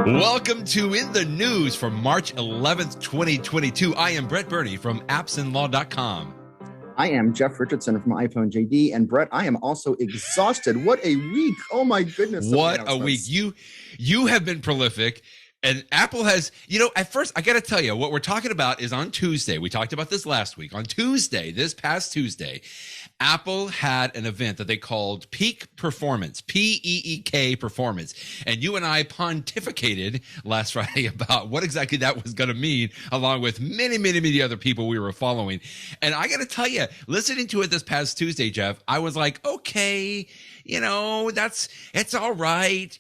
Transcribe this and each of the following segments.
Welcome to In the News for March 11th, 2022. I am Brett Burney from appsandlaw.com. I am Jeff Richardson from iPhone JD. And Brett, I am also exhausted. What a week. Oh my goodness. What a week. You have been prolific. And Apple has, at first, I got to tell you, what we're talking about is on Tuesday. We talked about this last week. On Tuesday, this past Tuesday, Apple had an event that they called Peak Performance, P-E-E-K Performance. And you and I pontificated last Friday about what exactly that was going to mean, along with many, many, many other people we were following. And I got to tell you, listening to it this past Tuesday, Jeff, I was like, okay, it's all right.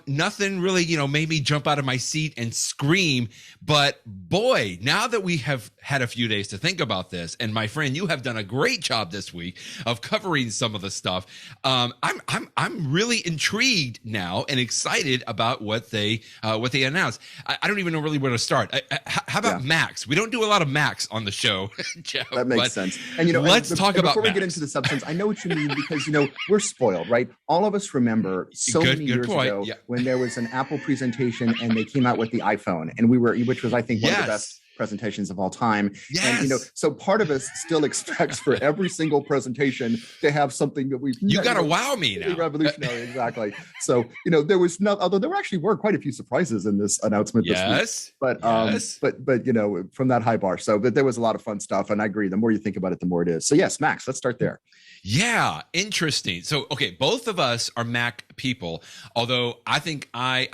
Nothing really, made me jump out of my seat and scream. But boy, now that we have had a few days to think about this, and my friend, you have done a great job this week of covering some of the stuff. I'm really intrigued now and excited about what they announced. I don't even know really where to start. How about Macs? We don't do a lot of Macs on the show, Jeff. That makes sense. And let's talk about before we Macs. get into the substance. I know what you mean because we're spoiled, right? All of us remember many years ago when there was an Apple presentation and they came out with the iPhone, and which was I think one of the best presentations of all time. Yes. And so part of us still expects for every single presentation to have something that we've gotta wow me now. Revolutionary, exactly. So there was although there actually were quite a few surprises in this announcement this week. But from that high bar. But there was a lot of fun stuff, and I agree. The more you think about it, the more it is. So yes, Max, let's start there. Yeah, interesting. So, okay, both of us are Mac people, although I think I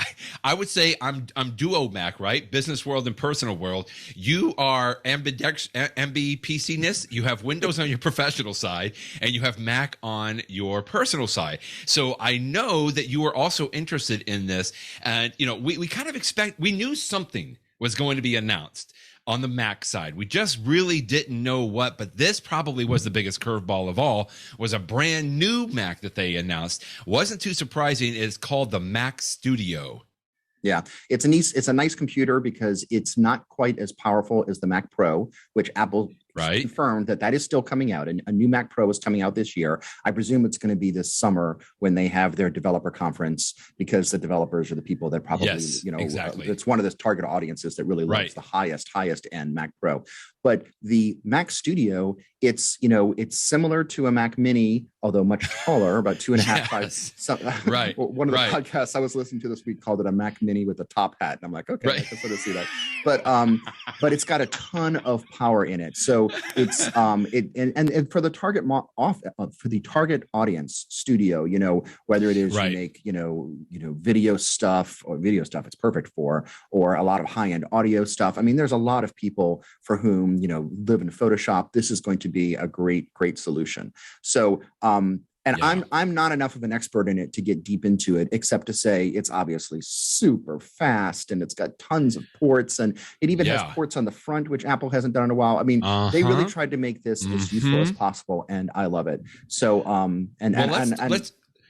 would say I'm duo Mac, right? Business world and personal world. You are MBPC-ness. You have Windows on your professional side, and you have Mac on your personal side. So I know that you are also interested in this, and we kind of we knew something was going to be announced on the Mac side. We just really didn't know what, but this probably was the biggest curveball of all, was a brand new Mac that they announced. Wasn't too surprising. It's called the Mac Studio. Yeah, it's a nice computer because it's not quite as powerful as the Mac Pro, which Apple confirmed that is still coming out. And a new Mac Pro is coming out this year. I presume it's going to be this summer when they have their developer conference, because the developers are the people that probably, exactly. It's one of the target audiences that really loves the highest end Mac Pro. But the Mac Studio, it's similar to a Mac Mini, although much taller, about 2.5 times. One of the podcasts I was listening to this week called it a Mac Mini with a top hat, and I'm like, okay, I can sort of see that. But it's got a ton of power in it. So it's and for the target for the target audience studio, whether it is you make video stuff, it's perfect for, or a lot of high-end audio stuff. I mean, there's a lot of people for whom live in Photoshop. This is going to be a great solution. So I'm not enough of an expert in it to get deep into it, except to say it's obviously super fast, and it's got tons of ports, and it even has ports on the front, which Apple hasn't done in a while. I mean, they really tried to make this as useful as possible, and I love it. So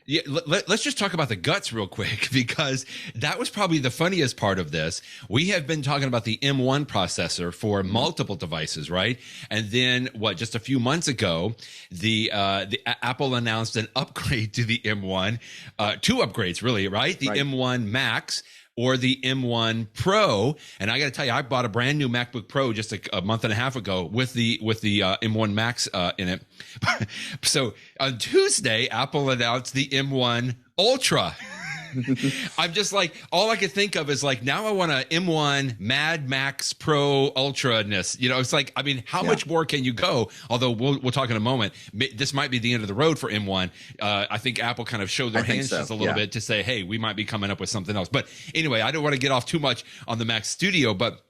let's just talk about the guts real quick, because that was probably the funniest part of this. We have been talking about the M1 processor for multiple devices, right? And then just a few months ago, the Apple announced an upgrade to the M1, two upgrades really, right? The M1 Max or the M1 Pro. And I got to tell you, I bought a brand new MacBook Pro just a month and a half ago with the M1 Max in it. So on Tuesday, Apple announced the M1 Ultra. I'm just like, all I could think of is like, now I want a M1 Mad Max Pro Ultra-ness. It's like, I mean, how much more can you go? Although we'll talk in a moment. This might be the end of the road for M1. I think Apple kind of showed their hands just a little bit to say, hey, we might be coming up with something else. But anyway, I don't want to get off too much on the Mac Studio, but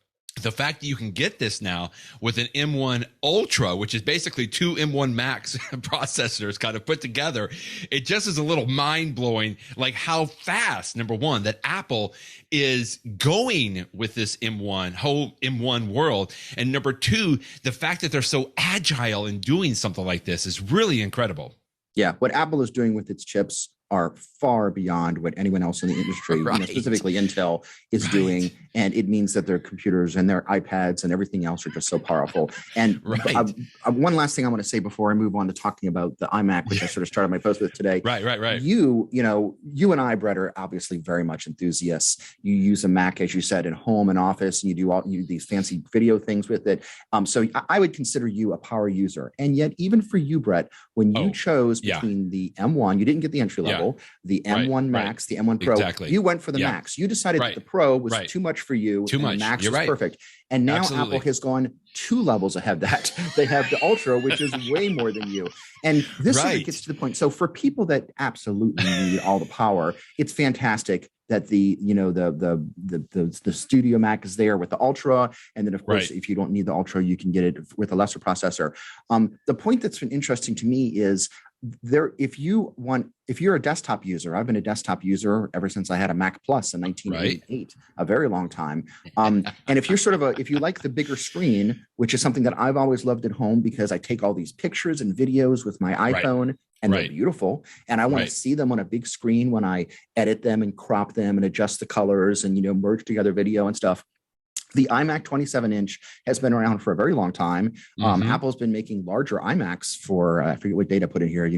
the fact that you can get this now with an M1 Ultra, which is basically two M1 Max processors kind of put together, it just is a little mind-blowing, like how fast, number one, that Apple is going with this whole M1 world. And number two, the fact that they're so agile in doing something like this is really incredible. Yeah, what Apple is doing with its chips are far beyond what anyone else in the industry, Right. specifically Intel, is Right. doing. And it means that their computers and their iPads and everything else are just so powerful. And Right. one last thing I want to say before I move on to talking about the iMac, which I sort of started my post with today. Right. You and I, Brett, are obviously very much enthusiasts. You use a Mac, as you said, in home and office, and you do these fancy video things with it. So I would consider you a power user. And yet, even for you, Brett, when you chose between the M1, you didn't get the entry level, the M1 Max, the M1 Pro. Exactly. You went for the Max. You decided that the Pro was too much for you. Too much. The Max You're was perfect. And now Apple has gone 2 levels ahead of that. They have the Ultra, which is way more than you. And this sort of gets to the point. So for people that absolutely need all the power, it's fantastic that the Studio Mac is there with the Ultra. And then, of course, if you don't need the Ultra, you can get it with a lesser processor. The point that's been interesting to me is if you're a desktop user, I've been a desktop user ever since I had a Mac Plus in 1988, a very long time. And if you're if you like the bigger screen, which is something that I've always loved at home because I take all these pictures and videos with my iPhone and they're beautiful. And I want to see them on a big screen when I edit them and crop them and adjust the colors and, merge together video and stuff. The iMac 27-inch has been around for a very long time. Apple's been making larger iMacs for, I forget what data put in here,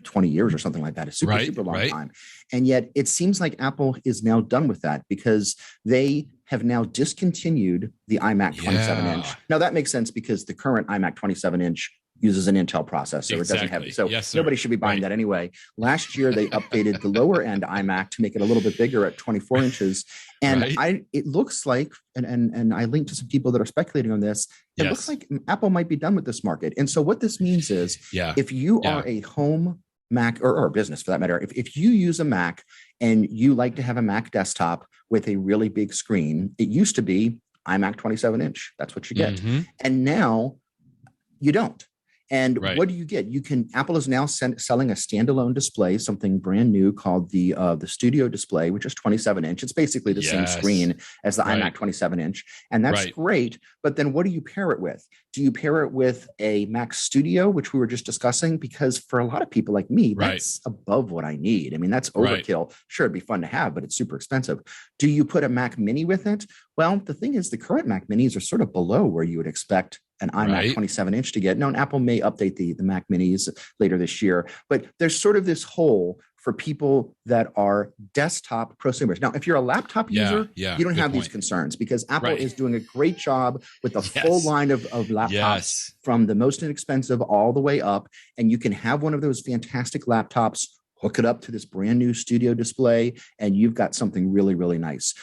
20 years or something like that. A super long time. And yet it seems like Apple is now done with that because they have now discontinued the iMac 27-inch. Now that makes sense because the current iMac 27-inch uses an Intel processor. It doesn't have, so nobody should be buying that anyway. Last year, they updated the lower end iMac to make it a little bit bigger at 24 inches. And it looks like, and I linked to some people that are speculating on this, it looks like Apple might be done with this market. And so what this means is if you are a home Mac or a business for that matter, if you use a Mac and you like to have a Mac desktop with a really big screen, it used to be iMac 27-inch. That's what you get. And now you don't. And what do you get? Apple is now selling a standalone display, something brand new called the Studio display, which is 27-inch. It's basically the same screen as the iMac 27-inch. And that's great. But then what do you pair it with? Do you pair it with a Mac Studio, which we were just discussing? Because for a lot of people like me, that's above what I need. I mean, that's overkill. Sure, it'd be fun to have, but it's super expensive. Do you put a Mac Mini with it? Well, the thing is, the current Mac Minis are sort of below where you would expect an iMac 27-inch to get. Now, and Apple may update the Mac Minis later this year, but there's sort of this hole for people that are desktop prosumers. Now, if you're a laptop user, you don't have these concerns because Apple is doing a great job with a full line of laptops from the most inexpensive all the way up. And you can have one of those fantastic laptops, hook it up to this brand new Studio display, and you've got something really, really nice.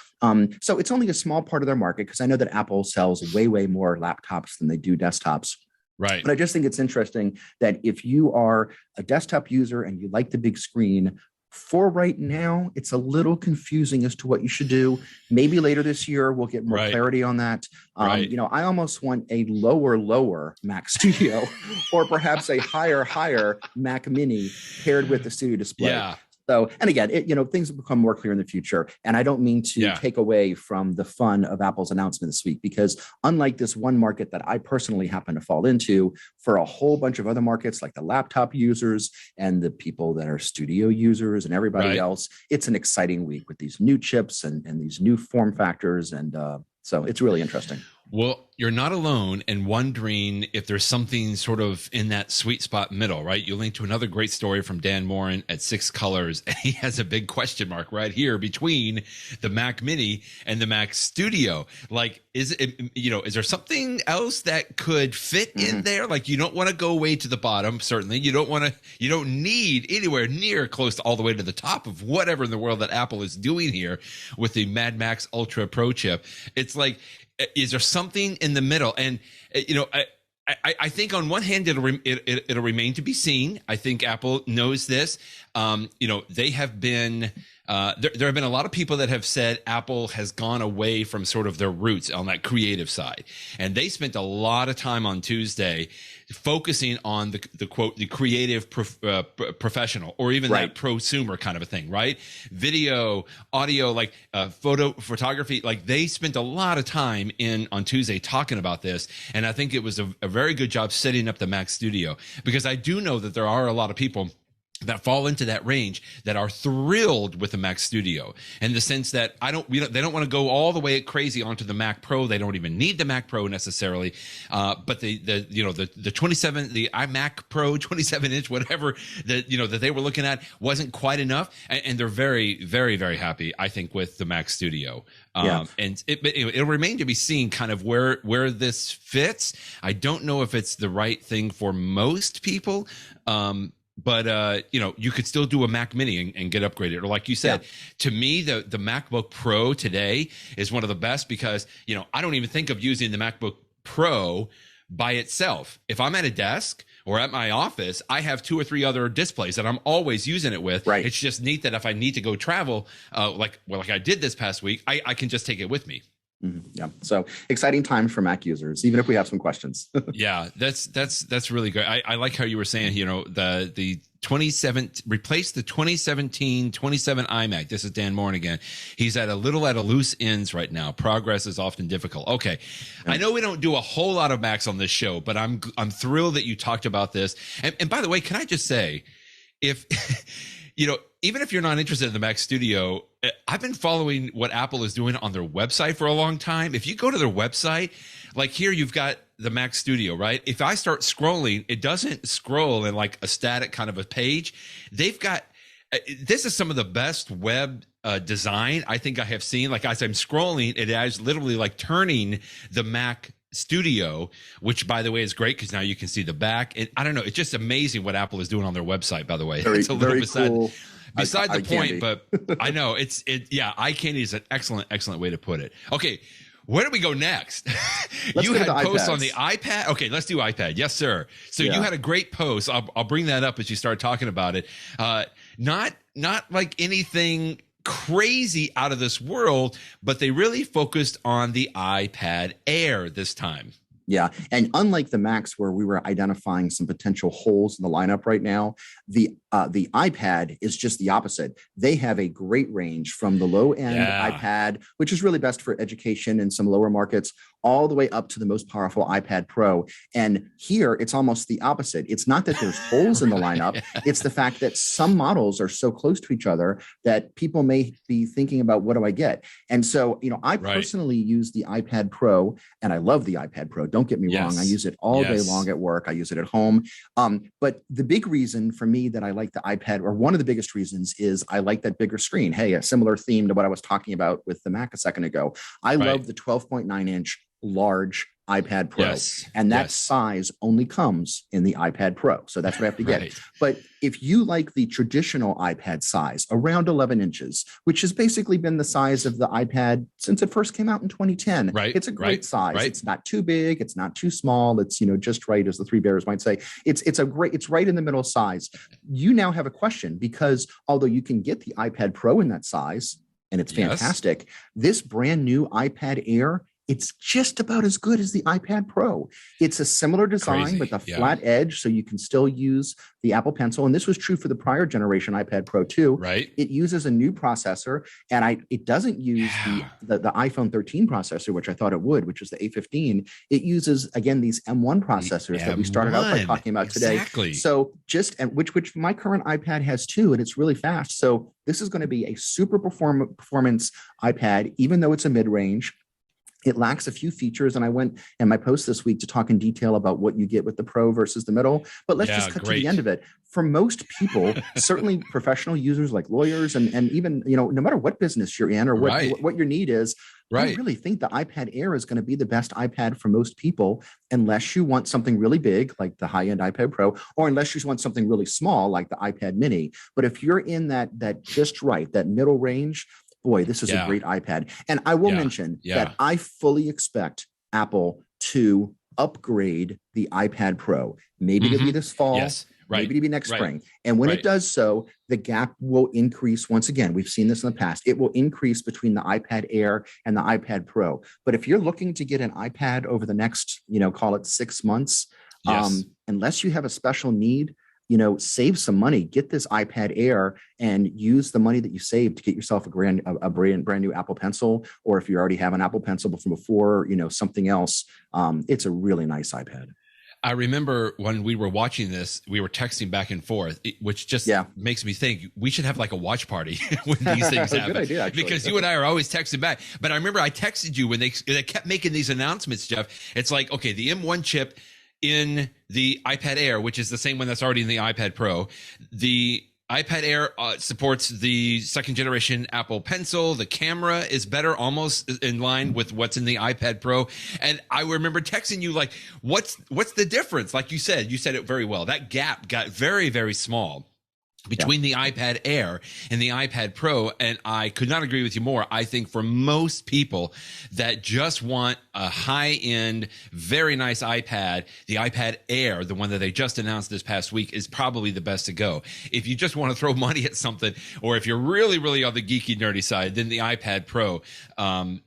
So it's only a small part of their market because I know that Apple sells way, way more laptops than they do desktops. But I just think it's interesting that if you are a desktop user and you like the big screen, for right now, it's a little confusing as to what you should do. Maybe later this year, we'll get more clarity on that. I almost want a lower Mac Studio or perhaps a higher Mac Mini paired with the Studio display. So, and again, things will become more clear in the future. And I don't mean to take away from the fun of Apple's announcement this week, because unlike this one market that I personally happen to fall into, for a whole bunch of other markets like the laptop users and the people that are Studio users and everybody else, it's an exciting week with these new chips and these new form factors. And so it's really interesting. Well, you're not alone in wondering if there's something sort of in that sweet spot middle, right? You linked to another great story from Dan Moren at 6 Colors, and he has a big question mark right here between the Mac Mini and the Mac Studio. Like, is there something else that could fit in there? Like, you don't want to go way to the bottom, certainly. You don't need anywhere near close to all the way to the top of whatever in the world that Apple is doing here with the Mad Max Ultra Pro chip. It's like, is there something in the middle? And I think on one hand it'll remain to be seen. I think Apple knows this. They have been there have been a lot of people that have said Apple has gone away from sort of their roots on that creative side, and they spent a lot of time on Tuesday focusing on the quote, the creative professional, or even that prosumer kind of a thing, right? Video, audio, like photography, like they spent a lot of time on Tuesday talking about this. And I think it was a very good job setting up the Mac Studio, because I do know that there are a lot of people that fall into that range that are thrilled with the Mac Studio, in the sense that they don't want to go all the way crazy onto the Mac Pro. They don't even need the Mac Pro necessarily. But the 27, the iMac Pro 27-inch, whatever that they were looking at wasn't quite enough. And they're very, very, very happy, I think, with the Mac Studio. And it'll remain to be seen kind of where this fits. I don't know if it's the right thing for most people. But you could still do a Mac Mini and get upgraded. Or like you said, to me, the MacBook Pro today is one of the best, because, I don't even think of using the MacBook Pro by itself. If I'm at a desk or at my office, I have 2 or 3 other displays that I'm always using it with. Right. It's just neat that if I need to go travel, like I did this past week, I can just take it with me. Mm-hmm. Yeah. So exciting times for Mac users, even if we have some questions. Yeah, that's really good. I like how you were saying, the 27 replace the 2017 27 iMac. This is Dan Moren again. He's at a loose ends right now. Progress is often difficult. Okay. Yeah. I know we don't do a whole lot of Macs on this show, but I'm thrilled that you talked about this. And by the way, can I just say, if even if you're not interested in the Mac Studio, I've been following what Apple is doing on their website for a long time. If you go to their website, like here, you've got the Mac Studio, right? If I start scrolling, it doesn't scroll in like a static kind of a page. They've got, this is some of the best web design I think I have seen. Like as I'm scrolling, it is literally like turning the Mac Studio, which by the way is great because now you can see the back. And I don't know, it's just amazing what Apple is doing on their website, by the way. It's a little bit beside the point, but I know eye candy is an excellent way to put it. Okay, where do we go next? You had posts on the iPad. Okay, let's do iPad. Yes, sir. So you had a great post. I'll bring that up as you start talking about it. Not like anything crazy out of this world, but they really focused on the iPad Air this time. Yeah. And unlike the Macs, where we were identifying some potential holes in the lineup right now, the iPad is just the opposite. They have a great range from the low end iPad, which is really best for education in some lower markets, all the way up to the most powerful iPad Pro. And here it's almost the opposite. It's not that there's holes in the lineup. It's the fact that some models are so close to each other that people may be thinking about, what do I get? And so, I personally use the iPad Pro, and I love the iPad Pro. Don't get me wrong. I use it all day long at work. I use it at home. But the big reason for me that I like the iPad, or one of the biggest reasons, is I like that bigger screen. Hey, a similar theme to what I was talking about with the Mac a second ago. I love the 12.9-inch large iPad Pro, and that size only comes in the iPad Pro. So that's what I have to get. But if you like the traditional iPad size, around 11 inches, which has basically been the size of the iPad since it first came out in 2010, it's a great size. It's not too big. It's not too small. It's, just right, as the Three Bears might say. It's right in the middle size. You now have a question, because although you can get the iPad Pro in that size, and it's fantastic, this brand new iPad Air, it's just about as good as the iPad Pro. It's a similar design with a flat edge, so you can still use the Apple Pencil. And this was true for the prior generation iPad Pro too. It uses a new processor, and it doesn't use the iPhone 13 processor, which I thought it would, which is the A15. It uses, again, these M1 processors that we started out by talking about today. So which my current iPad has too, and it's really fast. So this is going to be a super performance iPad, even though it's a mid-range. It lacks a few features, and I went in my post this week to talk in detail about what you get with the Pro versus the middle. But let's just cut to the end of it. For most people, certainly professional users like lawyers, and even, no matter what business you're in or what your need is, I really think the iPad Air is going to be the best iPad for most people, unless you want something really big like the high-end iPad Pro, or unless you want something really small like the iPad Mini. But if you're in that just right, that middle range, boy, this is a great iPad. And I will mention that I fully expect Apple to upgrade the iPad Pro. Maybe it'll be this fall, maybe it'll be next spring. And when it does so, the gap will increase once again. We've seen this in the past. It will increase between the iPad Air and the iPad Pro. But if you're looking to get an iPad over the next, call it 6 months, unless you have a special need, save some money, get this iPad Air, and use the money that you saved to get yourself a brand new Apple Pencil, or if you already have an Apple Pencil from before, something else. It's a really nice iPad. I remember when we were watching this, we were texting back and forth, which just makes me think we should have like a watch party when these things happen. Good idea, actually. Because you and I are always texting back. But I remember I texted you when they kept making these announcements, Jeff. It's like, okay, the M1 chip in the iPad Air, which is the same one that's already in the iPad Pro. The iPad Air supports the second generation Apple Pencil. The camera is better, almost in line with what's in the iPad Pro. And I remember texting you like, what's the difference? Like you said it very well. That gap got very, very small between the iPad Air and the iPad Pro. And I could not agree with you more. I think for most people that just want a high-end, very nice iPad, the iPad Air, the one that they just announced this past week, is probably the best to go. If you just want to throw money at something, or if you're really, really on the geeky, nerdy side, then the iPad Pro. And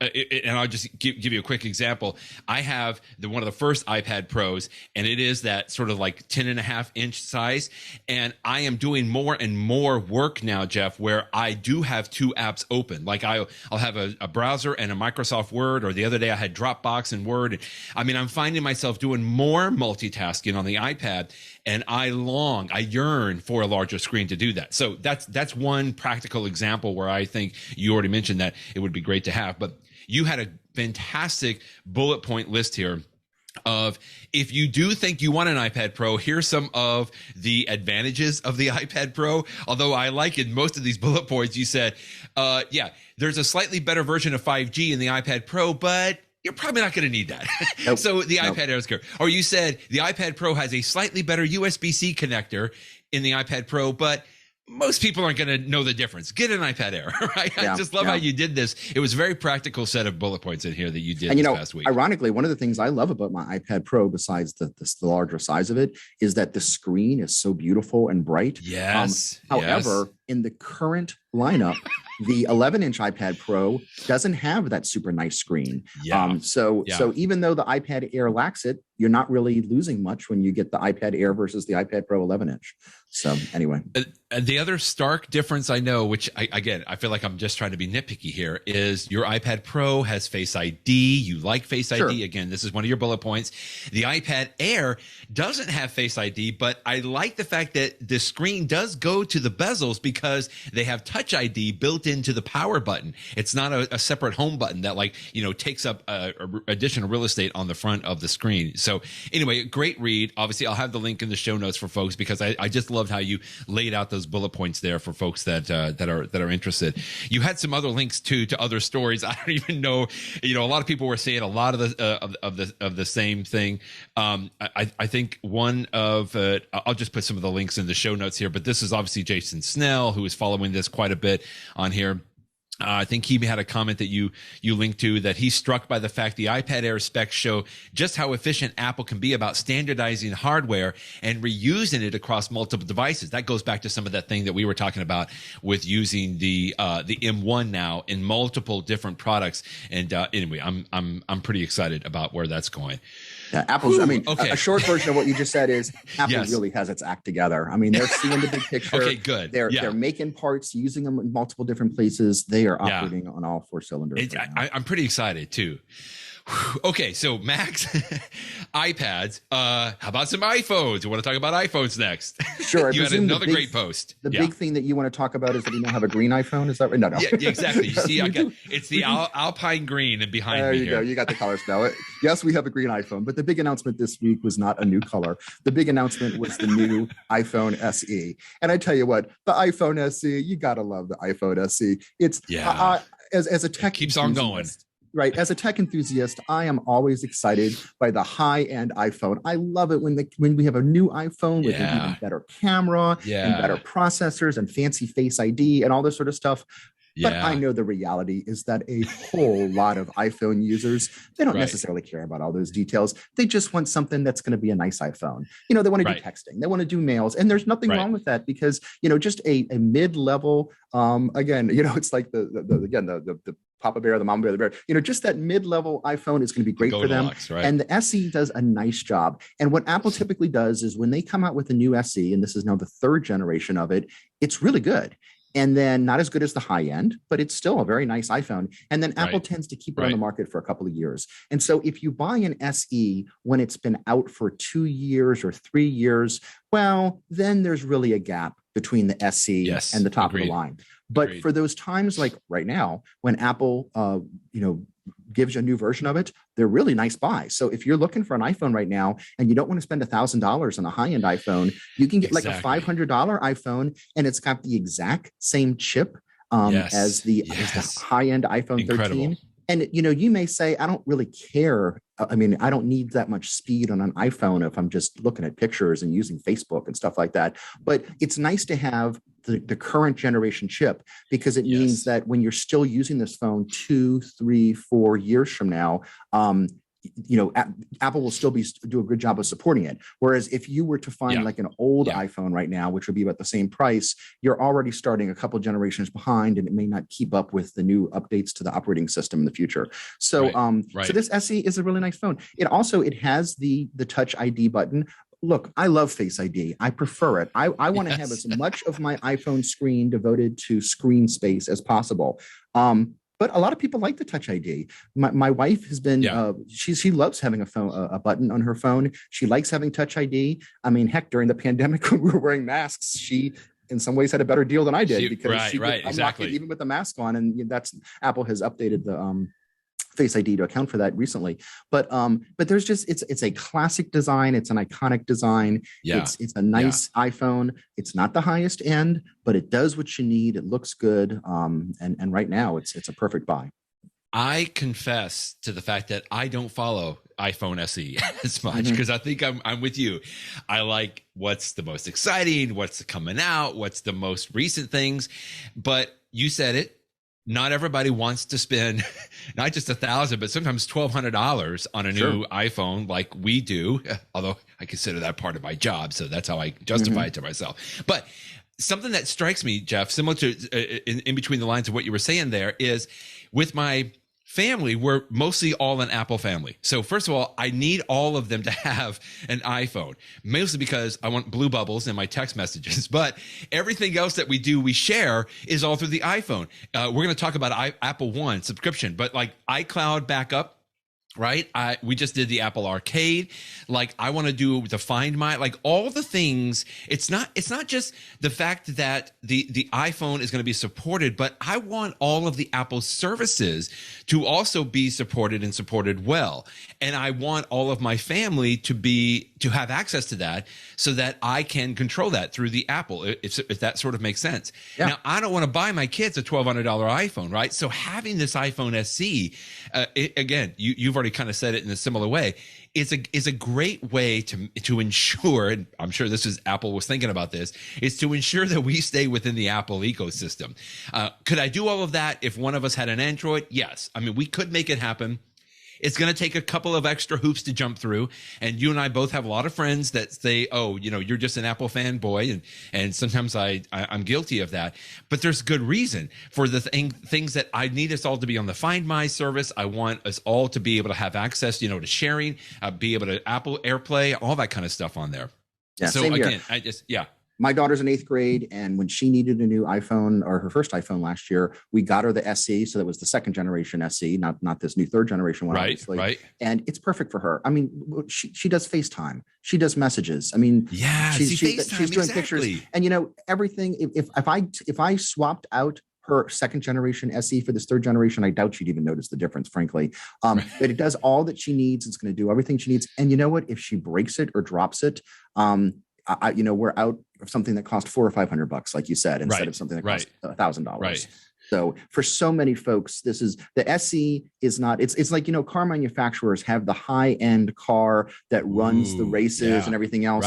I'll just give you a quick example. I have one of the first iPad Pros, and it is that sort of like 10.5-inch size. And I am doing more and more work now, Jeff, where I do have two apps open. Like I'll have a browser and a Microsoft Word, or the other day I had Dropbox and Word. I mean, I'm finding myself doing more multitasking on the iPad, and I yearn for a larger screen to do that. So that's one practical example where I think you already mentioned that it would be great to have. But you had a fantastic bullet point list here of, if you do think you want an iPad Pro, here's some of the advantages of the iPad Pro. Although I like in most of these bullet points, you said, there's a slightly better version of 5G in the iPad Pro, but you're probably not going to need that. Nope. So the iPad Air is good. Or you said the iPad Pro has a slightly better USB-C connector in the iPad Pro, but most people aren't going to know the difference. Get an iPad Air, right? I just love how you did this. It was a very practical set of bullet points in here that you did this past week. Ironically, one of the things I love about my iPad Pro, besides the larger size of it, is that the screen is so beautiful and bright. Yes. However, in the current lineup, the 11-inch iPad Pro doesn't have that super nice screen. So even though the iPad Air lacks it, you're not really losing much when you get the iPad Air versus the iPad Pro 11-inch. So anyway. The other stark difference I know, which I feel like I'm just trying to be nitpicky here, is your iPad Pro has Face ID. You like Face ID. Again, this is one of your bullet points. The iPad Air doesn't have Face ID, but I like the fact that the screen does go to the bezels because they have Touch ID built into the power button. It's not a separate home button that takes up additional real estate on the front of the screen. So anyway, great read. Obviously, I'll have the link in the show notes for folks, because I just loved how you laid out those bullet points there for folks that are interested. You had some other links to other stories. I don't even know. A lot of people were saying a lot of the same thing. I think one of I'll just put some of the links in the show notes here. But this is obviously Jason Snell, who is following this quite a bit on here. I think he had a comment that you linked to, that he's struck by the fact the iPad Air specs show just how efficient Apple can be about standardizing hardware and reusing it across multiple devices. That goes back to some of that thing that we were talking about with using the M1 now in multiple different products. And anyway, I'm pretty excited about where that's going. Yeah, Apple's, a short version of what you just said is Apple really has its act together. I mean, they're seeing the big picture. Okay, good. They're making parts, using them in multiple different places. They are operating on all four cylinders. I'm pretty excited too. Okay, so Macs, iPads. How about some iPhones? You want to talk about iPhones next? Sure. You had another great post. The big thing that you want to talk about is that we now have a green iPhone. Is that right? No. Yeah, exactly. You see, it's the Alpine green and behind me. There you go. You got the colors now. Yes, we have a green iPhone, but the big announcement this week was not a new color. The big announcement was the new iPhone SE. And I tell you what, the iPhone SE, you got to love the iPhone SE. It's as a tech keeps on going. Right. As a tech enthusiast, I am always excited by the high-end iPhone. I love it when we have a new iPhone with an even better camera and better processors and fancy Face ID and all this sort of stuff. But I know the reality is that a whole lot of iPhone users, they don't necessarily care about all those details. They just want something that's going to be a nice iPhone. They want to do texting. They want to do mails. And there's nothing wrong with that, because, just a mid-level, it's like the Papa Bear, the Mama Bear, the Bear, just that mid-level iPhone is going to be great for them. And the SE does a nice job. And what Apple typically does is when they come out with a new SE, and this is now the third generation of it, it's really good. and then not as good as the high end, but it's still a very nice iPhone. And then Apple tends to keep it on the market for a couple of years. And so if you buy an SE when it's been out for 2 years or 3 years, well, then there's really a gap between the SE and the top of the line. But for those times like right now, when Apple, gives you a new version of it, they're really nice buys. So if you're looking for an iPhone right now and you don't want to spend $1,000 on a high-end iPhone, you can get like a $500 iPhone, and it's got the exact same chip as the high-end iPhone 13. And you may say, I don't really care. I mean, I don't need that much speed on an iPhone if I'm just looking at pictures and using Facebook and stuff like that. But it's nice to have the current generation chip, because it means that when you're still using this phone 2, 3, 4 years from now, Apple will still do a good job of supporting it. Whereas if you were to find like an old iPhone right now, which would be about the same price, you're already starting a couple generations behind, and it may not keep up with the new updates to the operating system in the future. So, so this SE is a really nice phone. It has the Touch ID button. Look, I love Face ID. I prefer it. I want to have as much of my iPhone screen devoted to screen space as possible. But a lot of people like the Touch ID. My wife has been, she loves having a button on her phone. She likes having Touch ID. I mean, heck, during the pandemic when we were wearing masks, she in some ways had a better deal than I did, because she would unlock it even with the mask on. And Apple has updated the Face ID to account for that recently. But there's just, it's a classic design. It's an iconic design. It's a nice iPhone. It's not the highest end, but it does what you need. It looks good. And right now it's a perfect buy. I confess to the fact that I don't follow iPhone SE as much, because I think I'm with you. I like what's the most exciting, what's coming out, what's the most recent things. But you said it. Not everybody wants to spend not just $1,000, but sometimes $1,200 on a new iPhone like we do. Although I consider that part of my job, so that's how I justify it to myself. But something that strikes me, Jeff, similar to in between the lines of what you were saying there, is with my family, we're mostly all an Apple family. So first of all, I need all of them to have an iPhone, mostly because I want blue bubbles in my text messages. But everything else that we share is all through the iPhone. We're going to talk about Apple One subscription, but like iCloud backup. Right. We just did the Apple Arcade. Like, I want to do the Find My, like all the things. It's not just the fact that the iPhone is going to be supported, but I want all of the Apple services to also be supported and supported well. And I want all of my family to have access to that, so that I can control that through the Apple, if that sort of makes sense. Yeah. Now, I don't want to buy my kids a $1,200 iPhone, right? So having this iPhone SE, again, you've already kind of said it in a similar way, is a great way to ensure, and I'm sure this is Apple was thinking about this, is to ensure that we stay within the Apple ecosystem. Could I do all of that if one of us had an Android? Yes. I mean, we could make it happen. It's going to take a couple of extra hoops to jump through. And you and I both have a lot of friends that say, oh, you're just an Apple fanboy. And sometimes I'm guilty of that. But there's good reason for the things that I need us all to be on the Find My service. I want us all to be able to have access, to sharing, be able to Apple AirPlay, all that kind of stuff on there. Yeah, so again, here. My daughter's in 8th grade, and when she needed a new iPhone, or her first iPhone last year, we got her the SE. So that was the 2nd generation SE, not this new 3rd generation one, obviously. Right. And it's perfect for her. I mean, she does FaceTime. She does messages. I mean, she's doing pictures, and everything. If I swapped out her 2nd generation SE for this 3rd generation, I doubt she'd even notice the difference, frankly. But it does all that she needs. It's going to do everything she needs. And you know what? If she breaks it or drops it, we're out of something that cost $400 or $500, like you said, instead of something that cost $1,000. Right. So for so many folks, the SE is not, it's like, car manufacturers have the high end car that runs the races and everything else.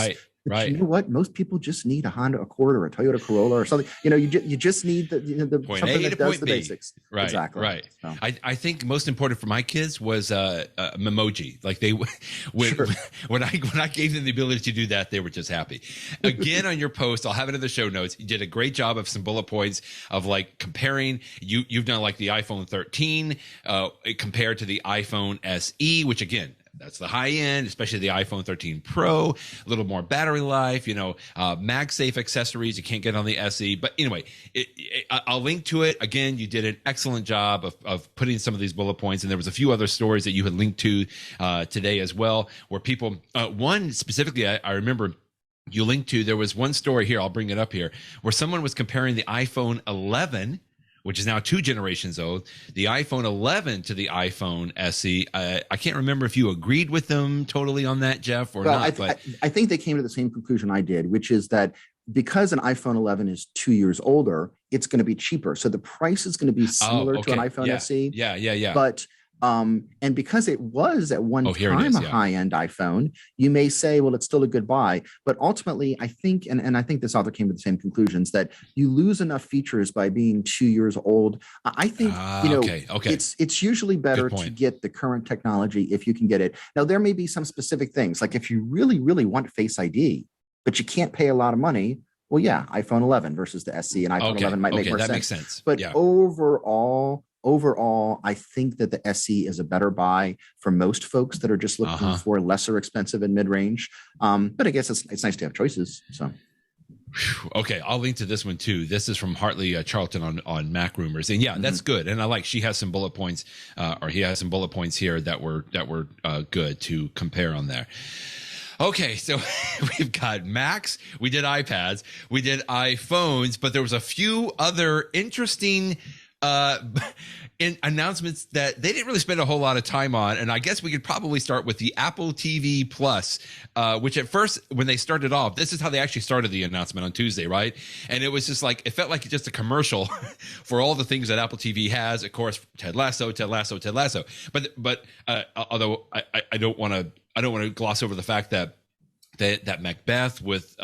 But you know what? Most people just need a Honda Accord or a Toyota Corolla or something. You just need the point something A that does point the B. basics. Right. Exactly. Right. So. I think most important for my kids was Memoji. Like when I gave them the ability to do that, they were just happy. Again, on your post, I'll have it in the show notes. You did a great job of some bullet points of like comparing. You've done like the iPhone 13 compared to the iPhone SE, which again, That's the high end, especially the iPhone 13 Pro, a little more battery life, MagSafe accessories you can't get on the SE. But anyway, I'll link to it. Again, you did an excellent job of putting some of these bullet points. And there was a few other stories that you had linked to today as well, where people, one specifically, I remember you linked to, there was one story here, I'll bring it up here, where someone was comparing the iPhone 11, which is now 2 generations old, the iPhone 11 to the iPhone SE. I can't remember if you agreed with them totally on that, Jeff, or not. I think they came to the same conclusion I did, which is that because an iPhone 11 is 2 years older, it's going to be cheaper. So the price is going to be similar to an iPhone SE. Yeah. But and because it was at one time a high-end iPhone, you may say, well, it's still a good buy. But ultimately, I think, and I think this author came to the same conclusions, that you lose enough features by being 2 years old. I think, it's usually better to get the current technology if you can get it. Now, there may be some specific things, like if you really, really want Face ID, but you can't pay a lot of money, well, yeah, iPhone 11 versus the SE and iPhone 11 might make more sense. Makes sense. But overall, I think that the SE is a better buy for most folks that are just looking for lesser expensive and mid-range. But I guess it's nice to have choices. So. Okay, I'll link to this one too. This is from Harley Charlton on Mac Rumors, and that's good. And I like she has some bullet points, or he has some bullet points here that were good to compare on there. Okay, so we've got Macs, we did iPads, we did iPhones, but there was a few other interesting announcements that they didn't really spend a whole lot of time on. And I guess we could probably start with the Apple TV Plus, which at first, when they started off, this is how they actually started the announcement on Tuesday, right? And it was just like, it felt like just a commercial for all the things that Apple TV has. Of course, Ted Lasso. But although I don't want to gloss over the fact that Macbeth with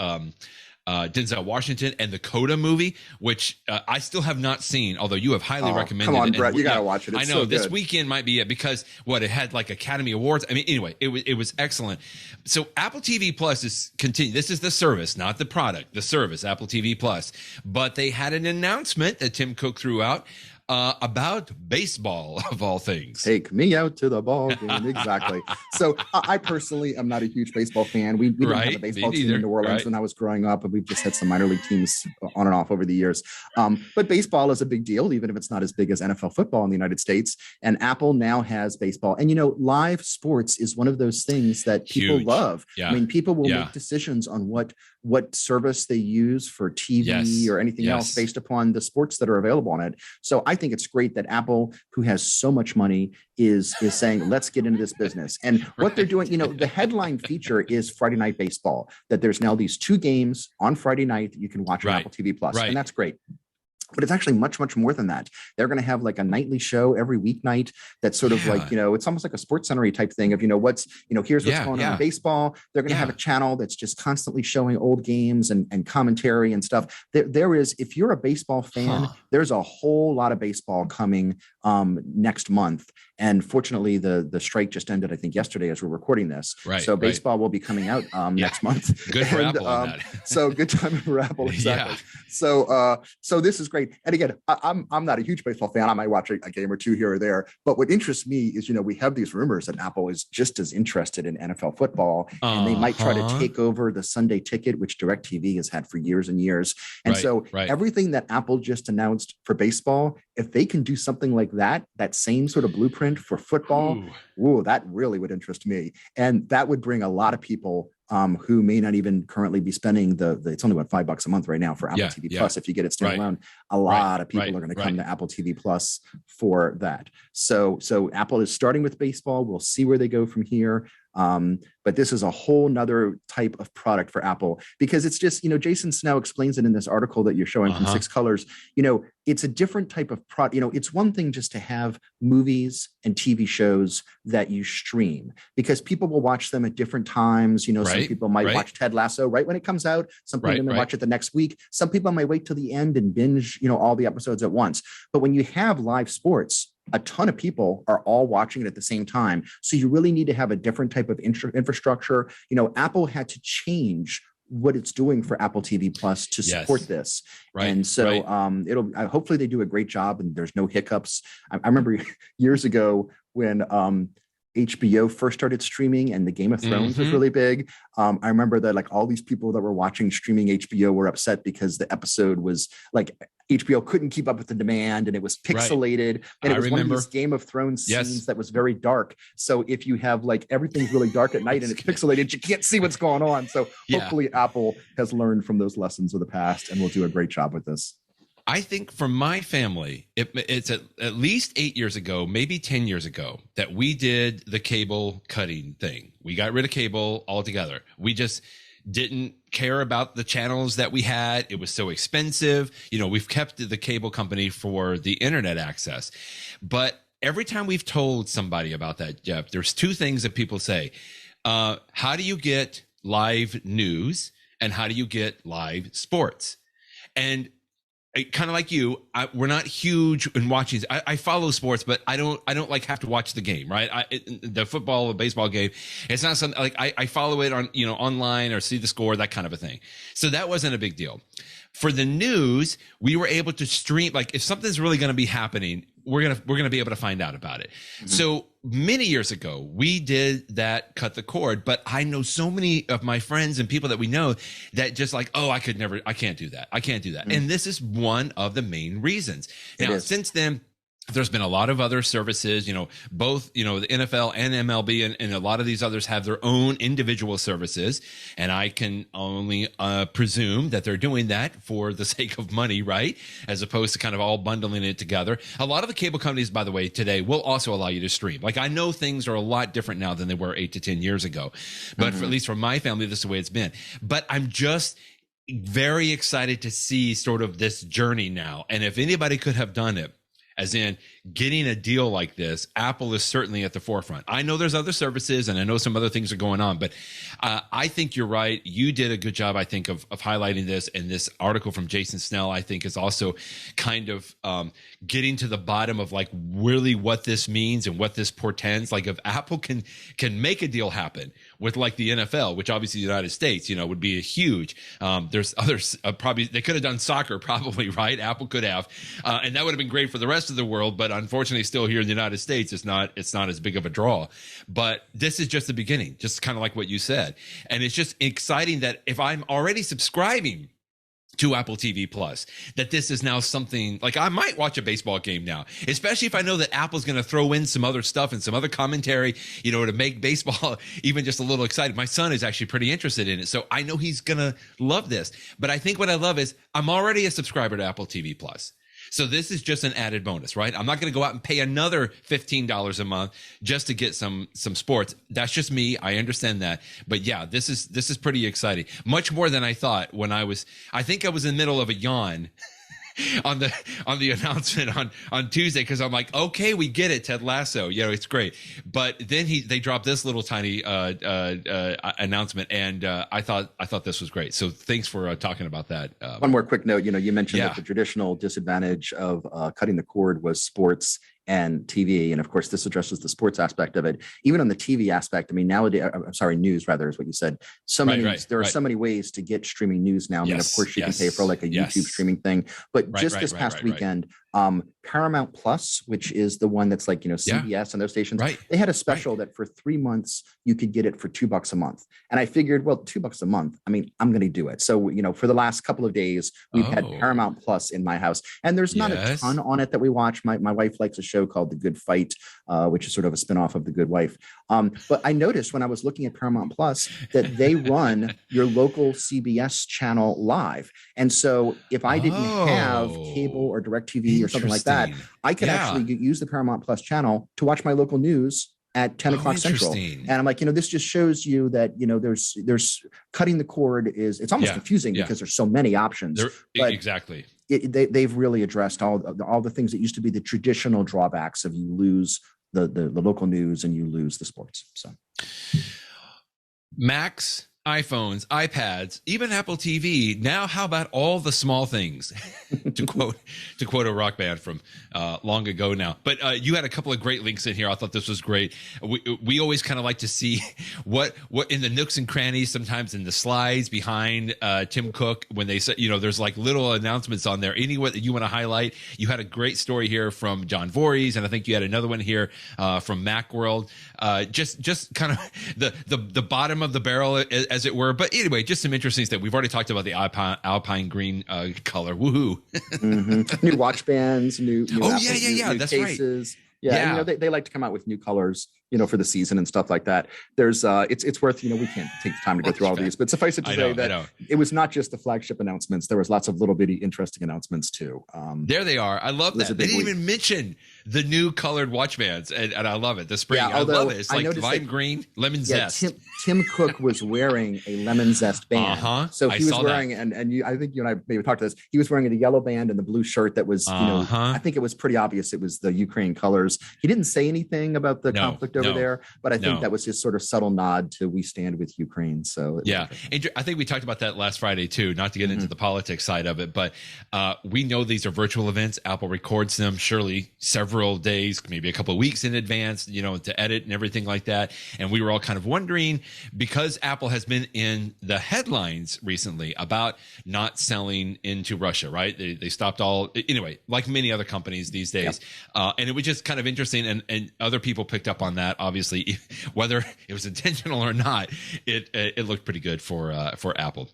Denzel Washington and the Coda movie, which I still have not seen, although you have highly recommended. Come on, Brett, you got to watch it. It's I know so this good. weekend might be it because it had like Academy Awards. I mean, anyway, it was excellent. So Apple TV Plus is continue. This is the service, not the product. The service, Apple TV Plus. But they had an announcement that Tim Cook threw out about baseball, of all things. Take me out to the ball game. Exactly. So I personally am not a huge baseball fan. We didn't have a baseball team in New Orleans when I was growing up, and we've just had some minor league teams on and off over the years. But baseball is a big deal, even if it's not as big as NFL football in the United States. And Apple now has baseball. And, live sports is one of those things that people love. Yeah. I mean, people will make decisions on what service they use for TV or anything else based upon the sports that are available on it. So I think it's great that Apple, who has so much money, is saying, let's get into this business. And what they're doing, the headline feature is Friday Night Baseball, that there's now these 2 games on Friday night that you can watch on Apple TV Plus. And that's great. But it's actually much, much more than that. They're going to have like a nightly show every weeknight that's sort of like, it's almost like a Sports Center-y type thing of, here's what's going on in baseball. They're going to have a channel that's just constantly showing old games and commentary and stuff. There is, if you're a baseball fan, there's a whole lot of baseball coming next month. And fortunately, the strike just ended, I think, yesterday as we're recording this. So baseball will be coming out next month. Good for Apple on that. So good time for Apple, exactly. So this is great. And again, I'm not a huge baseball fan. I might watch a game or two here or there. But what interests me is, we have these rumors that Apple is just as interested in NFL football, and they might try to take over the Sunday Ticket, which DirecTV has had for years and years. And everything that Apple just announced for baseball, if they can do something like that same sort of blueprint for football, that really would interest me. And that would bring a lot of people who may not even currently be spending it's only $5 a month right now for Apple TV Plus. If you get it standalone, a lot of people are going to come to Apple TV Plus for that. So Apple is starting with baseball. We'll see where they go from here. But this is a whole nother type of product for Apple, because it's just, Jason Snell explains it in this article that you're showing from 6 Colors. It's a different type of product. It's one thing just to have movies and TV shows that you stream, because people will watch them at different times. Some people might watch Ted Lasso right when it comes out. Some people may watch it the next week. Some people might wait till the end and binge, all the episodes at once. But when you have live sports, a ton of people are all watching it at the same time. So you really need to have a different type of infrastructure. Apple had to change what it's doing for Apple TV Plus to support this. And so hopefully they do a great job and there's no hiccups. I remember years ago when HBO first started streaming and the Game of Thrones was really big. I remember that like all these people that were watching streaming HBO were upset because the episode was like HBO couldn't keep up with the demand and it was pixelated. And it was one of these Game of Thrones scenes that was very dark. So if you have like everything's really dark at night and it's pixelated, you can't see what's going on. So hopefully Apple has learned from those lessons of the past and will do a great job with this. I think for my family, it's at least 8 years ago, maybe 10 years ago, that we did the cable cutting thing. We got rid of cable altogether. We just didn't care about the channels that we had. It was so expensive. You know, we've kept the cable company for the internet access. But every time we've told somebody about that, Jeff, there's two things that people say. How do you get live news? And how do you get live sports? And kind of like you, we're not huge in watching. I follow sports, but I don't like have to watch the game, right? The football or baseball game, it's not something like I follow it on, you know, online or see the score, that kind of a thing. So that wasn't a big deal. For the news, we were able to stream, like if something's really going to be happening, we're going to be able to find out about it. Mm-hmm. So many years ago, we did that, cut the cord, but I know so many of my friends and people that we know that just like, oh, I can't do that. I can't do that. Mm-hmm. And this is one of the main reasons. Now, since then, there's been a lot of other services, you know, both, you know, the NFL and MLB and a lot of these others have their own individual services. And I can only presume that they're doing that for the sake of money, right? As opposed to kind of all bundling it together. A lot of the cable companies, by the way, today will also allow you to stream. Like I know things are a lot different now than they were 8 to 10 years ago. But for, at least for my family, this is the way it's been. But I'm just very excited to see sort of this journey now. And if anybody could have done it, as in getting a deal like this, Apple is certainly at the forefront. I know there's other services and I know some other things are going on, but I think you're right. You did a good job, I think, of highlighting this. And this article from Jason Snell, I think, is also kind of getting to the bottom of like really what this means and what this portends. Like if Apple can make a deal happen with like the NFL, which obviously the United States, you know, would be a huge, there's others probably, they could have done soccer probably, right? Apple could have, and that would have been great for the rest of the world, but unfortunately still here in the United States, it's not as big of a draw. But this is just the beginning, just kind of like what you said. And it's just exciting that if I'm already subscribing to Apple TV Plus, that this is now something like I might watch a baseball game now, especially if I know that Apple's going to throw in some other stuff and some other commentary, you know, to make baseball even just a little exciting. My son is actually pretty interested in it, so I know he's going to love this. But I think what I love is I'm already a subscriber to Apple TV Plus. So this is just an added bonus, right? I'm not going to go out and pay another $15 a month just to get some sports. That's just me. I understand that. But yeah, this is pretty exciting. Much more than I thought when I think I was in the middle of a yawn on the announcement on Tuesday, because I'm like, okay, we get it, Ted Lasso, you know, it's great. But then they dropped this little tiny announcement, and I thought this was great. So thanks for talking about that. One more quick note, you know, you mentioned that the traditional disadvantage of cutting the cord was sports and TV. And of course, this addresses the sports aspect of it. Even on the TV aspect, I mean, nowadays, I'm sorry, news rather is what you said. There are so many ways to get streaming news now. I mean, of course, you can pay for like a YouTube streaming thing. But just this past weekend, Paramount Plus, which is the one that's like, you know, CBS and those stations, they had a special that for 3 months, you could get it for $2 a month. And I figured, well, $2 a month, I mean, I'm going to do it. So, you know, for the last couple of days, we've had Paramount Plus in my house, and there's not a ton on it that we watch. My wife likes a show called The Good Fight, which is sort of a spinoff of The Good Wife. But I noticed when I was looking at Paramount Plus that they run your local CBS channel live. And so if I didn't have cable or DirecTV or something like that, I could actually use the Paramount Plus channel to watch my local news at 10 o'clock Central. And I'm like, you know, this just shows you that, you know, there's cutting the cord it's almost confusing because there's so many options. Exactly. They've really addressed all the things that used to be the traditional drawbacks of you lose the local news and you lose the sports. So Macs, iPhones, iPads, even Apple TV. Now, how about all the small things? to quote a rock band from long ago now. But you had a couple of great links in here. I thought this was great. We always kind of like to see what in the nooks and crannies, sometimes in the slides behind Tim Cook, when they say, there's like little announcements on there. Any that you want to highlight? You had a great story here from John Voorhees, and I think you had another one here from Macworld. Just kind of the bottom of the barrel, as it were. But anyway, just some interesting stuff. We've already talked about the Alpine green color. Woohoo! New watch bands, new That's cases. right. Yeah. They like to come out with new colors, for the season and stuff like that. There's it's worth, we can't take the time to go through all these, but suffice it to say that it was not just the flagship announcements. There was lots of little bitty interesting announcements too. There they are. I love that. They didn't even mention the new colored watch bands, and I love it. The spring, I love it. It's like lime green, lemon zest. Tim Cook was wearing a lemon zest band. So he was wearing, and I think you and I maybe talked to this. He was wearing the yellow band and the blue shirt that was, I think it was pretty obvious it was the Ukraine colors. He didn't say anything about the conflict over there, but I think that was his sort of subtle nod to we stand with Ukraine. So and I think we talked about that last Friday too, not to get into the politics side of it, but we know these are virtual events. Apple records them surely several days, maybe a couple of weeks in advance, to edit and everything like that. And we were all kind of wondering, because Apple has been in the headlines recently about not selling into Russia, right? They stopped anyway, like many other companies these days. And it was just kind of interesting. And other people picked up on that, obviously, whether it was intentional or not. It looked pretty good for Apple.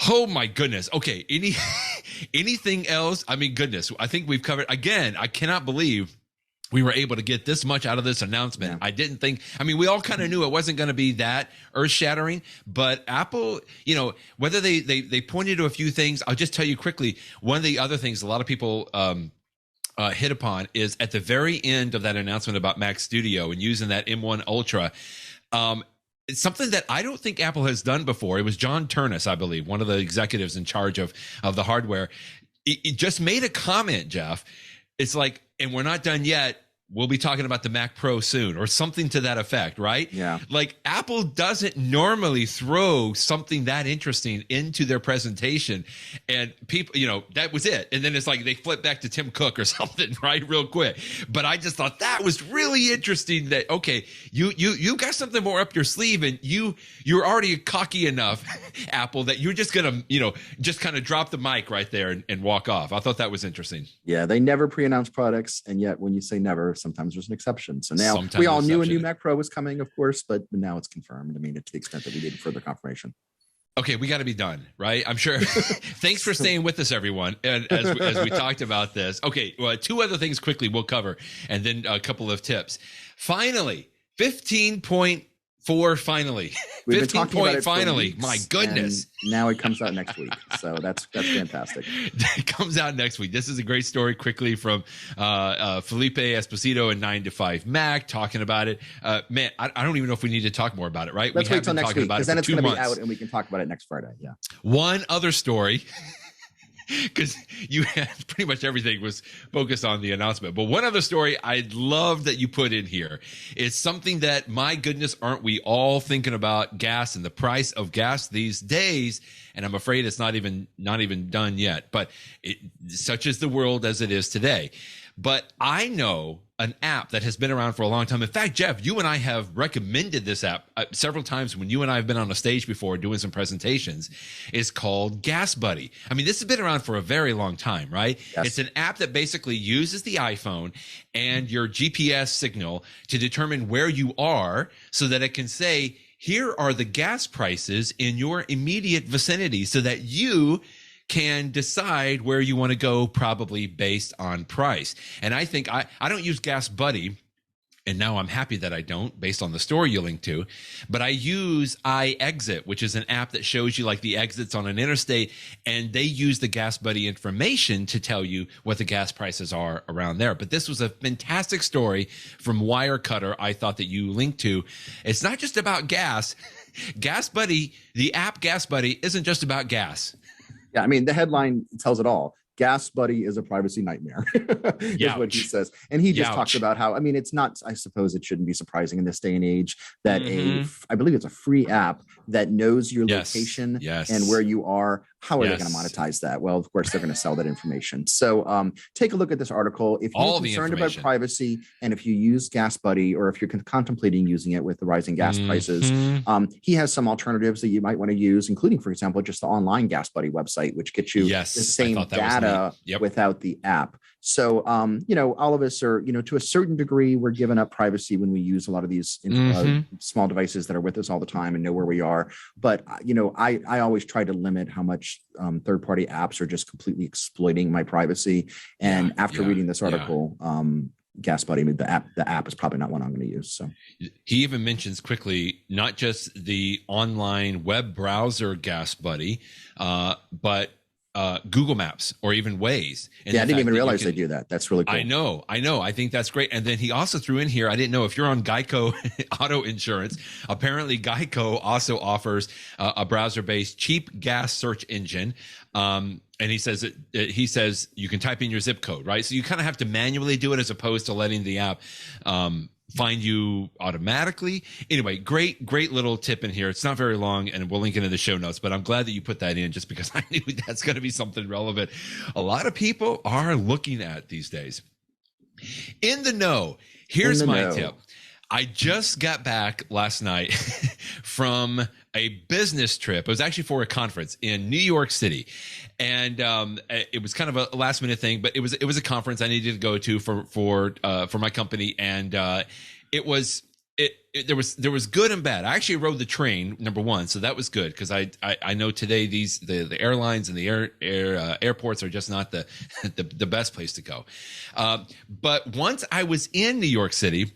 Oh my goodness. Okay. Anything else? I mean, goodness, I think we've covered. Again, I cannot believe we were able to get this much out of this announcement. I didn't think, we all kind of knew it wasn't going to be that earth shattering, but Apple, whether they pointed to a few things, I'll just tell you quickly. One of the other things a lot of people, hit upon is at the very end of that announcement about Mac Studio and using that M1 Ultra. It's something that I don't think Apple has done before. It was John Turnus, I believe, one of the executives in charge of the hardware. It just made a comment, Jeff. It's like, and we're not done yet. We'll be talking about the Mac Pro soon, or something to that effect, right? Yeah. Like Apple doesn't normally throw something that interesting into their presentation, and people, that was it. And then it's like they flip back to Tim Cook or something, right, real quick. But I just thought that was really interesting. That okay, you got something more up your sleeve, and you're already cocky enough, Apple, that you're just gonna just kind of drop the mic right there and walk off. I thought that was interesting. Yeah, they never pre-announce products, and yet when you say never, sometimes there's an exception. So now we all knew a new Mac Pro was coming, of course, but now it's confirmed. To the extent that we needed further confirmation. Okay, we got to be done, right? I'm sure. Thanks for staying with us, everyone. And as we talked about this. Okay, well, two other things quickly we'll cover, and then a couple of tips. Finally, 15.4 finally. We've been talking about it finally. My goodness. Now it comes out next week. So that's fantastic. It comes out next week. This is a great story quickly from Filipe Espósito and 9 to 5 Mac talking about it. Man, I don't even know if we need to talk more about it, right? Let's wait till next week, because then it's going to be out and we can talk about it next Friday. Yeah. One other story. Because you had pretty much everything was focused on the announcement. But one other story I love that you put in here is something that, my goodness, aren't we all thinking about gas and the price of gas these days? And I'm afraid it's not even done yet. But such is the world as it is today. But I know an app that has been around for a long time. In fact, Jeff, you and I have recommended this app several times when you and I have been on a stage before doing some presentations. It's called GasBuddy. This has been around for a very long time, right? Yes. It's an app that basically uses the iPhone and your GPS signal to determine where you are so that it can say, here are the gas prices in your immediate vicinity, so that you can decide where you want to go, probably based on price. And I think I don't use GasBuddy, and now I'm happy that I don't, based on the story you linked to, but I use iExit, which is an app that shows you like the exits on an interstate, and they use the GasBuddy information to tell you what the gas prices are around there. But this was a fantastic story from Wirecutter I thought that you linked to. It's not just about gas. GasBuddy, the app GasBuddy, isn't just about gas. Yeah, the headline tells it all. GasBuddy is a privacy nightmare, is what he says. And he just talks about how, I mean, it's not, I suppose it shouldn't be surprising in this day and age that I believe it's a free app that knows your location and where you are. How are they going to monetize that? Well, of course, they're going to sell that information. So take a look at this article. If you're concerned about privacy, and if you use GasBuddy, or if you're contemplating using it with the rising gas prices, he has some alternatives that you might want to use, including, for example, just the online GasBuddy website, which gets you the same data without the app. So, all of us are, to a certain degree, we're giving up privacy when we use a lot of these small devices that are with us all the time and know where we are. But, I always try to limit how much third-party apps are just completely exploiting my privacy. And after reading this article, GasBuddy, the app is probably not one I'm going to use. So he even mentions quickly not just the online web browser GasBuddy, but Google Maps or even Waze. And I didn't even realize they do that. That's really cool. I know. I think that's great. And then he also threw in here, I didn't know if you're on Geico auto insurance, apparently Geico also offers a browser-based cheap gas search engine. And he says you can type in your zip code, right? So you kind of have to manually do it as opposed to letting the app find you automatically. Anyway, great little tip in here. It's not very long, and we'll link it in the show notes, but I'm glad that you put that in just because I knew that's going to be something relevant a lot of people are looking at these days. In the know, here's my tip. I just got back last night from a business trip. It was actually for a conference in New York City. And it was kind of a last minute thing, but it was a conference I needed to go to for my company. And there was good and bad. I actually rode the train, number one, so that was good because I know today the airlines and the airports are just not the best place to go. But once I was in New York City,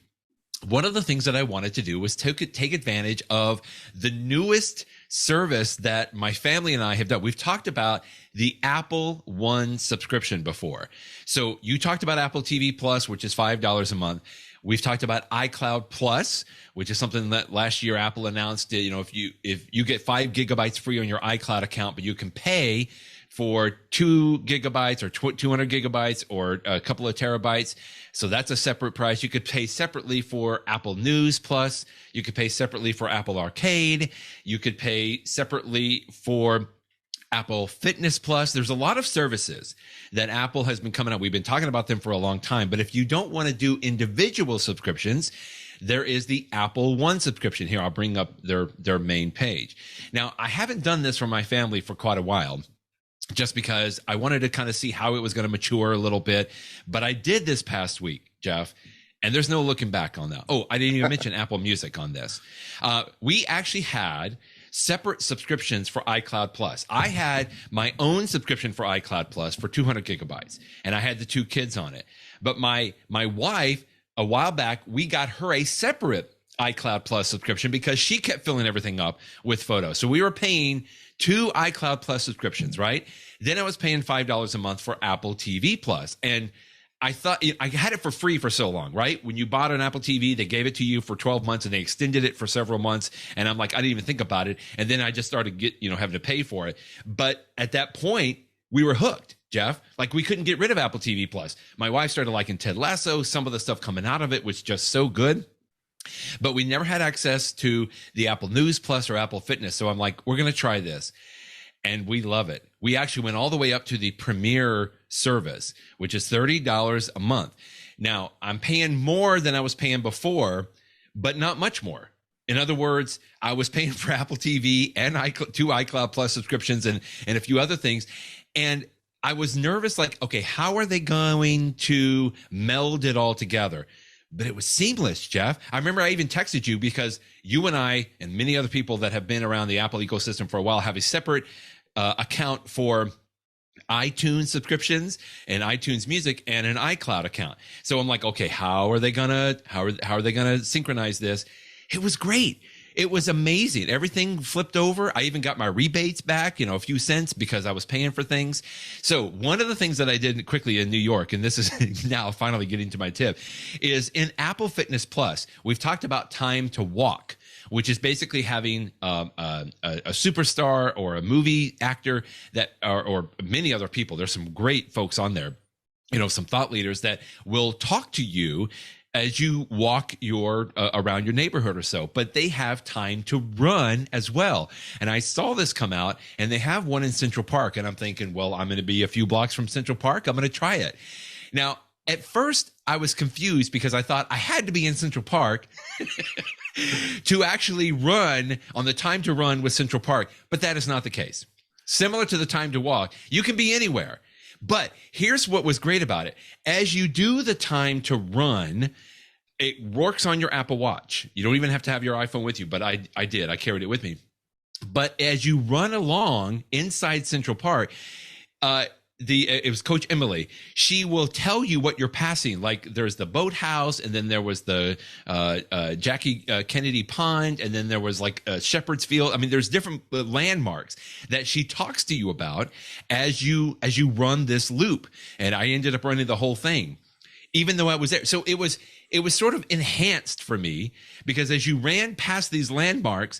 one of the things that I wanted to do was take advantage of the newest service that my family and I have done. We've talked about the Apple One subscription before. So you talked about Apple TV Plus, which is $5 a month. We've talked about iCloud Plus, which is something that last year Apple announced, if you get 5 gigabytes free on your iCloud account, but you can pay for 2 gigabytes or 200 gigabytes or a couple of terabytes. So that's a separate price. You could pay separately for Apple News Plus. You could pay separately for Apple Arcade. You could pay separately for Apple Fitness Plus. There's a lot of services that Apple has been coming out. We've been talking about them for a long time. But if you don't want to do individual subscriptions, there is the Apple One subscription. Here, I'll bring up their main page. Now, I haven't done this for my family for quite a while, just because I wanted to kind of see how it was going to mature a little bit. But I did this past week, Jeff, and there's no looking back on that. Oh, I didn't even mention Apple Music on this. We actually had separate subscriptions for iCloud Plus. I had my own subscription for iCloud Plus for 200 gigabytes, and I had the 2 kids on it. But my wife, a while back, we got her a separate iCloud Plus subscription because she kept filling everything up with photos. So we were paying 2 iCloud Plus subscriptions, right? Then I was paying $5 a month for Apple TV Plus. And I thought I had it for free for so long, right? When you bought an Apple TV, they gave it to you for 12 months and they extended it for several months. And I'm like, I didn't even think about it. And then I just started having to pay for it. But at that point, we were hooked, Jeff. Like, we couldn't get rid of Apple TV Plus. My wife started liking Ted Lasso. Some of the stuff coming out of it was just so good. But we never had access to the Apple News Plus or Apple Fitness. So I'm like, we're going to try this. And we love it. We actually went all the way up to the Premier service, which is $30 a month. Now, I'm paying more than I was paying before, but not much more. In other words, I was paying for Apple TV and 2 iCloud Plus subscriptions and a few other things. And I was nervous, like, okay, how are they going to meld it all together? But it was seamless, Jeff. I remember I even texted you because you and I and many other people that have been around the Apple ecosystem for a while have a separate account for iTunes subscriptions and iTunes Music and an iCloud account. So I'm like, okay, how are they gonna synchronize this? It was great. It was amazing. Everything flipped over. I even got my rebates back, a few cents because I was paying for things. So one of the things that I did quickly in New York, and this is now finally getting to my tip, is in Apple Fitness Plus, we've talked about time to walk. which is basically having a superstar or a movie actor that, or many other people. There's some great folks on there, some thought leaders that will talk to you as you walk around your neighborhood or so, but they have time to run as well. And I saw this come out, and they have one in Central Park, and I'm thinking, well, I'm going to be a few blocks from Central Park. I'm going to try it. Now, at first, I was confused because I thought I had to be in Central Park to actually run on the time to run with Central Park, but that is not the case. Similar to the time to walk, you can be anywhere. But here's what was great about it. As you do the time to run, it works on your Apple Watch. You don't even have to have your iPhone with you, but I did. I carried it with me. But as you run along inside Central Park, it was Coach Emily. She will tell you what you're passing. Like there's the boathouse, and then there was the Jackie Kennedy Pond, and then there was like Shepherd's Field. I mean, there's different landmarks that she talks to you about as you run this loop. And I ended up running the whole thing, even though I was there. So it was sort of enhanced for me, because as you ran past these landmarks,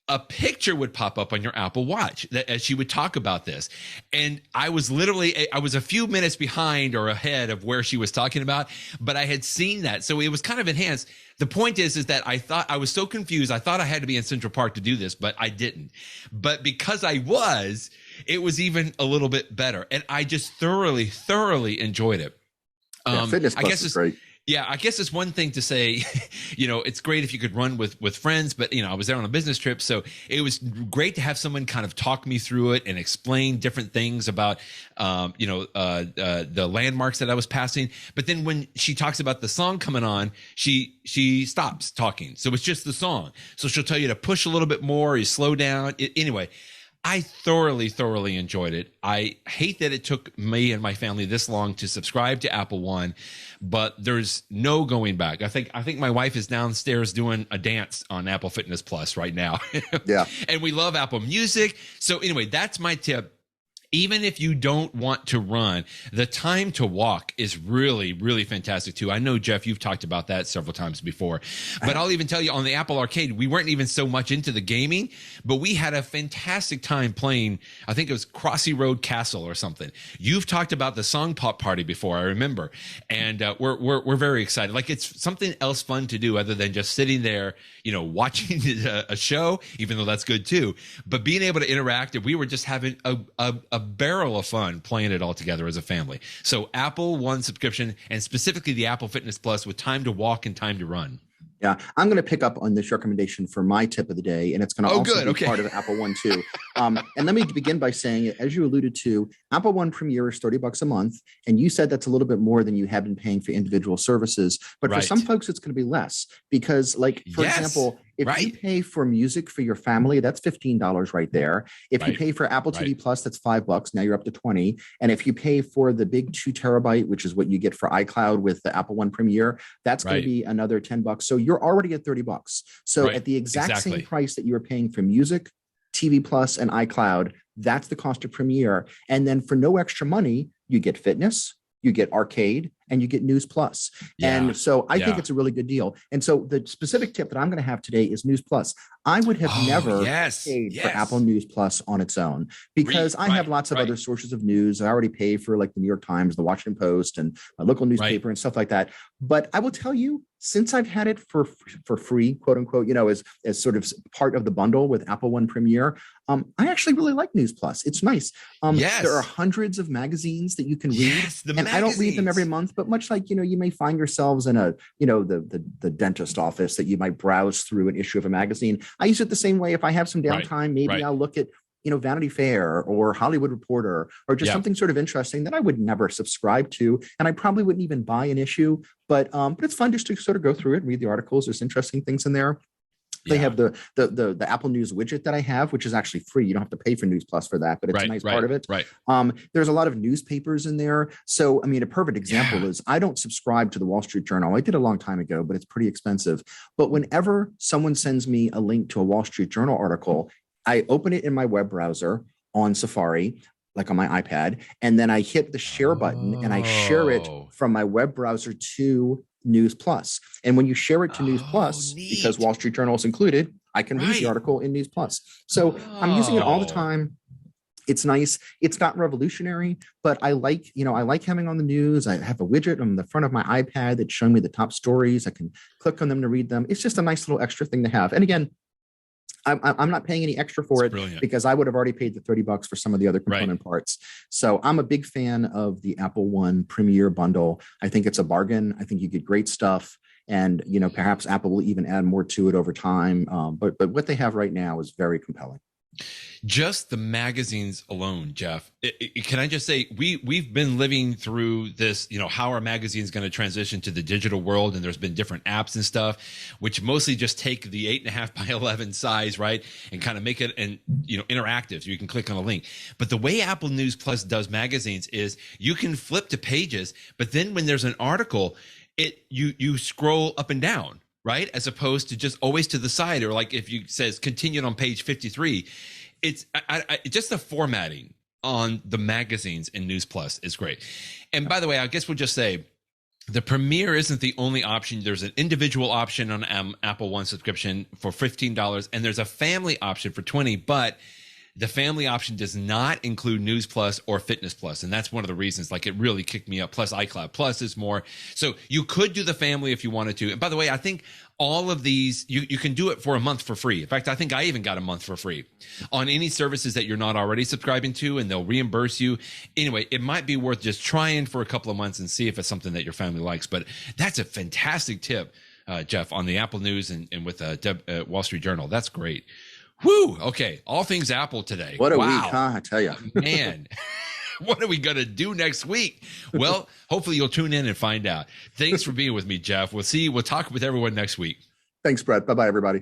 a picture would pop up on your Apple Watch that as she would talk about this. And I was a few minutes behind or ahead of where she was talking about, but I had seen that. So it was kind of enhanced. The point is that I thought I was so confused. I thought I had to be in Central Park to do this, but I didn't. But because it was even a little bit better. And I just thoroughly enjoyed it. Fitness Plus is great. Yeah, I guess it's one thing to say, it's great if you could run with friends, but, I was there on a business trip. So it was great to have someone kind of talk me through it and explain different things about, the landmarks that I was passing. But then when she talks about the song coming on, she stops talking. So it's just the song. So she'll tell you to push a little bit more, you slow down. Anyway, I thoroughly enjoyed it. I hate that it took me and my family this long to subscribe to Apple One, but there's no going back. I think my wife is downstairs doing a dance on Apple Fitness Plus right now. Yeah. And we love Apple Music. So anyway, that's my tip. Even if you don't want to run, the time to walk is really fantastic too. I know, Jeff, you've talked about that several times before, but I'll even tell you on the Apple Arcade, we weren't even so much into the gaming, but we had a fantastic time playing. I think it was Crossy Road Castle or something. You've talked about the song pop party before, I remember. And we're very excited. Like it's something else fun to do other than just sitting there, watching a show, even though that's good too, but being able to interact. And we were just having a barrel of fun playing it all together as a family. So Apple One subscription, and specifically the Apple Fitness Plus with time to walk and time to run. Yeah, I'm going to pick up on this recommendation for my tip of the day, and it's going to also be part of Apple One too. And let me begin by saying, as you alluded to, Apple One Premier is $30 a month, and you said that's a little bit more than you have been paying for individual services. But for some folks, it's going to be less because, like, for example, if you pay for music for your family, that's $15 right there. If you pay for Apple TV Plus, that's $5. Now you're up to $20. And if you pay for the big 2 terabyte, which is what you get for iCloud with the Apple One Premier, that's going to be another $10. So you're already at $30. So at the exact same price that you were paying for music, TV Plus, and iCloud, that's the cost of Premiere. And then for no extra money, you get fitness, you get arcade, and you get News Plus. And so I think it's a really good deal. And so the specific tip that I'm going to have today is News Plus. I would have never paid for Apple News Plus on its own because I have lots of other sources of news. I already pay for like the New York Times, the Washington Post, and my local newspaper and stuff like that. But I will tell you, since I've had it for free, quote unquote, as sort of part of the bundle with Apple One Premiere, I actually really like News Plus. It's nice. There are hundreds of magazines that you can read, and I don't read them every month, but much like, you may find yourselves in the dentist office that you might browse through an issue of a magazine. I use it the same way. If I have some downtime, maybe I'll look at, Vanity Fair or Hollywood Reporter or just something sort of interesting that I would never subscribe to. And I probably wouldn't even buy an issue, but it's fun just to sort of go through it and read the articles. There's interesting things in there. They have the Apple News widget that I have, which is actually free. You don't have to pay for News Plus for that, but it's a nice part of it. There's a lot of newspapers in there. So, I mean, a perfect example is I don't subscribe to the Wall Street Journal. I did a long time ago, but it's pretty expensive. But whenever someone sends me a link to a Wall Street Journal article, I open it in my web browser on Safari, like on my iPad, and then I hit the share button and I share it from my web browser to News Plus. And when you share it to News Plus, neat. because Wall Street Journal is included, I can read the article in News Plus. So I'm using it all the time. It's nice. It's not revolutionary, but I like having on the news. I have a widget on the front of my iPad that's showing me the top stories. I can click on them to read them. It's just a nice little extra thing to have. And again, I'm not paying any extra for it because I would have already paid the $30 for some of the other component parts. So I'm a big fan of the Apple One Premier bundle. I think it's a bargain. I think you get great stuff. And, perhaps Apple will even add more to it over time. But what they have right now is very compelling. Just the magazines alone, Jeff. Can I just say we've been living through this, how our magazine is going to transition to the digital world, and there's been different apps and stuff, which mostly just take the 8.5 by 11 size, right, and kind of make it interactive, so you can click on a link. But the way Apple News Plus does magazines is you can flip to pages, but then when there's an article, you scroll up and down. Right, as opposed to just always to the side, or like if you says continued on page 53, it's just the formatting on the magazines in News Plus is great. And by the way, I guess we'll just say the Premier isn't the only option. There's an individual option on Apple One subscription for $15, and there's a family option for $20, but the family option does not include News Plus or Fitness Plus. And that's one of the reasons, like, it really kicked me up. Plus iCloud Plus is more. So you could do the family if you wanted to. And by the way, I think all of these, you can do it for a month for free. In fact, I think I even got a month for free on any services that you're not already subscribing to, and they'll reimburse you. Anyway, it might be worth just trying for a couple of months and see if it's something that your family likes. But that's a fantastic tip, Jeff, on the Apple News and with Wall Street Journal. That's great. Whoo! Okay, all things Apple today. What a week, huh? I tell you, man. What are we going to do next week? Well, hopefully you'll tune in and find out. Thanks for being with me, Jeff. We'll talk with everyone next week. Thanks, Brett. Bye-bye, everybody.